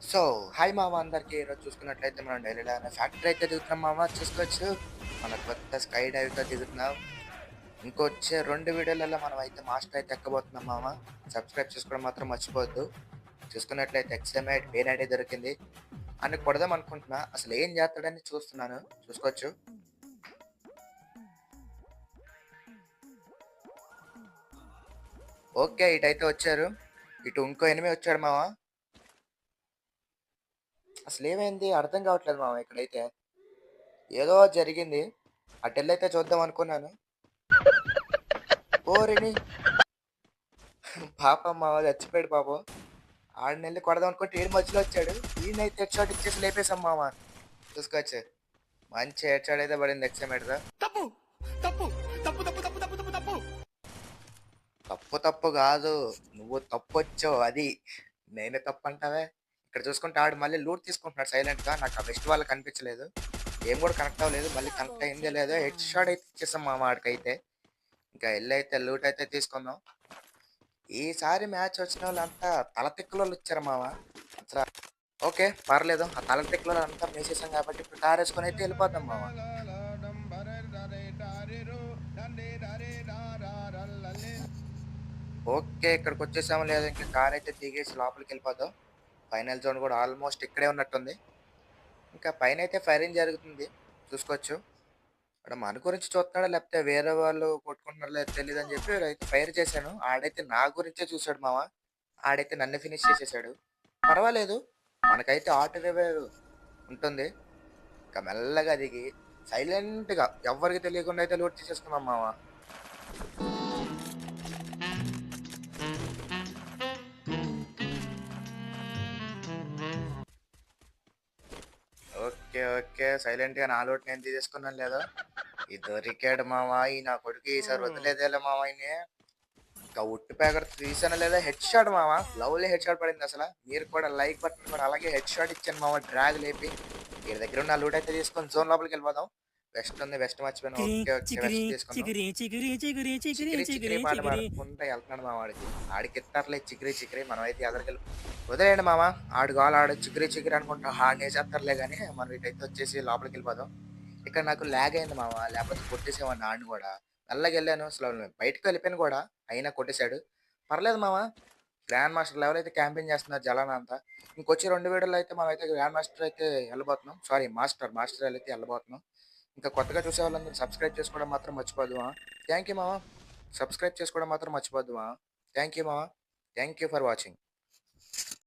So, hi మామ అందరికి. ఈరోజు చూసుకున్నట్లయితే మనం ఢిల్లీలో అనే ఫ్యాక్టరీ అయితే దిగుతున్నాం మామ చూసుకోవచ్చు. మన కొత్త స్కై డైవ్‌తో దిగుతున్నాం. ఇంకొచ్చే 2 వీడియోలలో మనం అయితే మాస్టర్ అయితే ఎక్కబోతున్నాం మామ. సబ్స్క్రైబ్ చేసుకోవడం మాత్రం మర్చిపోవద్దు. చూసుకున్నట్లయితే ఎక్స్‌ఎంఐడ్ పెయిన్ ఐడి దొరికింది. ఆడిని కొడదాం అనుకుంటున్నా. అసలు ఏం చేస్తాడని చూస్తున్నాను. చూసుకోవచ్చు. ఓకే. ఇటైతే వచ్చారు. ఇటు ఇంకో ఎనిమి వచ్చాడు మామ. అసలేమైంది అర్థం కావట్లేదు మామ ఇక్కడైతే. ఏదో జరిగింది. అటెళ్ళైతే చూద్దాం అనుకున్నాను. ఓరిని! పాపం మావ చచ్చిపోయాడు పాపం. ఆడినెళ్లి కొడదాం అనుకుంటే ఈడు మధ్యలో వచ్చాడు. ఈడినైతే హెడ్ షాట్ ఇచ్చేసి లేపేసాం మామ. చూసుకోవచ్చు. మంచి హెడ్ షాట్ అయితే పడింది ఎక్సమేటర్‌తో. తప్పు తప్పు తప్పు తప్పు తప్పు తప్పు తప్పు తప్పు తప్పు తప్పు కాదు. నువ్వు తప్పొచ్చావు అది. నేనే తప్పంటావే. ఇక్కడ చూసుకుంటే ఆడు మళ్ళీ లూట్ తీసుకుంటున్నాడు సైలెంట్‌గా. నాకు ఆ వెస్ట్ వాళ్ళకి కనిపించలేదు. గేమ్ కూడా కనెక్ట్ అవ్వలేదు. మళ్ళీ కనెక్ట్ అయిందో లేదో హెడ్ షాట్ అయితే ఇచ్చేసాం మామ ఆడికైతే. ఇంకా ఎళ్లయితే లూట్ అయితే తీసుకుందాం. ఈసారి మ్యాచ్ వచ్చినోళ్ళంతా తల తిక్కలోళ్ళొచ్చారు మామ. అసల ఓకే. పర్లేదు. ఆ తల తిక్కలోళ్ళంతా మేసేసాం కాబట్టి ఇప్పుడు కారేసుకొనైతే ఎళ్ళిపోదాం మామ. ఓకే. ఇక్కడికొచ్చేసామో లేదో ఇంక కారైతే దిగేసి లోపలికెళ్ళిపోదాం. ఫైనల్ జోన్ గూడా ఆల్మోస్ట్ ఇక్కడే ఉన్నట్టుంది. ఇంకా పైనైతే ఫైరింగ్ జరుగుతుంది. చూసుకోవచ్చు. ఇక్కడ మన గురించి చూస్తున్నాడో లేకపోతే వేరే వాళ్ళు కొట్టుకుంటున్నారో లేదో తెలీదని చెప్పి అయితే ఫైర్ చేశాను. ఆడైతే నా గురించే చూసాడు మామ. ఆడైతే నన్ను ఫినిష్ చేసేసాడు. పర్వాలేదు. మనకైతే ఆటో రివైవ్ ఉంటుంది. ఇక మెల్లగా దిగి సైలెంట్‌గా ఎవ్వరికీ తెలియకుండా అయితే లూట్ చేసేసుకున్నాం మామ. ఓకే. ఓకే. సైలెంట్‌గా నా లూట్ నేను తీసేసుకున్నాను లేదా. ఈ దొరికాడు మామ. ఈ నా కొడుకు ఈసారి వదిలేదేలే మామ ఈడ్ని. ఇంకా ఉట్టి పేకర్ తీసానో లేదా హెడ్ షాట్ మామ. లవ్లీ హెడ్ షాట్ పడిందసల. మీరు కూడా లైక్ బటన్ కూడా అలాగే హెడ్ షాట్ ఇచ్చాను మామ డ్రాగ్ లేపి. ఈడి దగ్గర ఉన్న లూట్ అయితే తీసుకొని జోన్ లోపలికెళ్ళిపోదాం. వెస్ట్ ఉంది. వెస్ట్ మర్చిపోయాను. చికిరి ఓకే. ఓకే. చికిరి వెస్ట్ తీసుకుందాం. చికిరి చికిరి చికిరి చికిరి చికిరి చికిరి చికిరి పాట చికిరి పాడుకుంటా ఎళ్తున్నాడు మామ ఆడికి. ఆడికిత్తారులే చికిరి చికిరి మనమైతే ఎదరికెళ్ళి వదిలేయండి మామ. ఆడు గోల ఆడు చికిరి చికిరి అనుకుంటా ఆడనేసేత్తారులే గాని మనం ఇటైతే వచ్చేసి లోపలికెళ్ళిపోదాం. ఇక్కడ నాకు లాగ్ అయింది మామ. లేపోతే కొట్టేసేవాడిని ఆడిని గూడా. మెల్లగెళ్ళాను. అసలు బయటికి వెళ్ళిపోయాను గూడా. అయినా కొట్టేసాడు. పర్లేదు మామ. గ్రాండ్ మాస్టర్ లెవెల్ అయితే క్యాంపెయిన్ చేస్తున్నారు జలాన అంతా. ఇంకొచ్చే 2 వీడియోలో అయితే మనమైతే గ్రాండ్ మాస్టర్ అయితే ఎళ్ళబోతున్నాం. సారీ మాస్టర్ అయితే ఎళ్ళబోతున్నాం. ఇంకా కొత్తగా చూసే వాళ్ళందరూ సబ్స్క్రైబ్ చేసుకోవడం మాత్రం మర్చిపోవద్దు మామ. థాంక్ యూ మామ. సబ్స్క్రైబ్ చేసుకోవడం మాత్రం మర్చిపోవద్దు మామ. థాంక్ యూ మామ. Thank you for watching.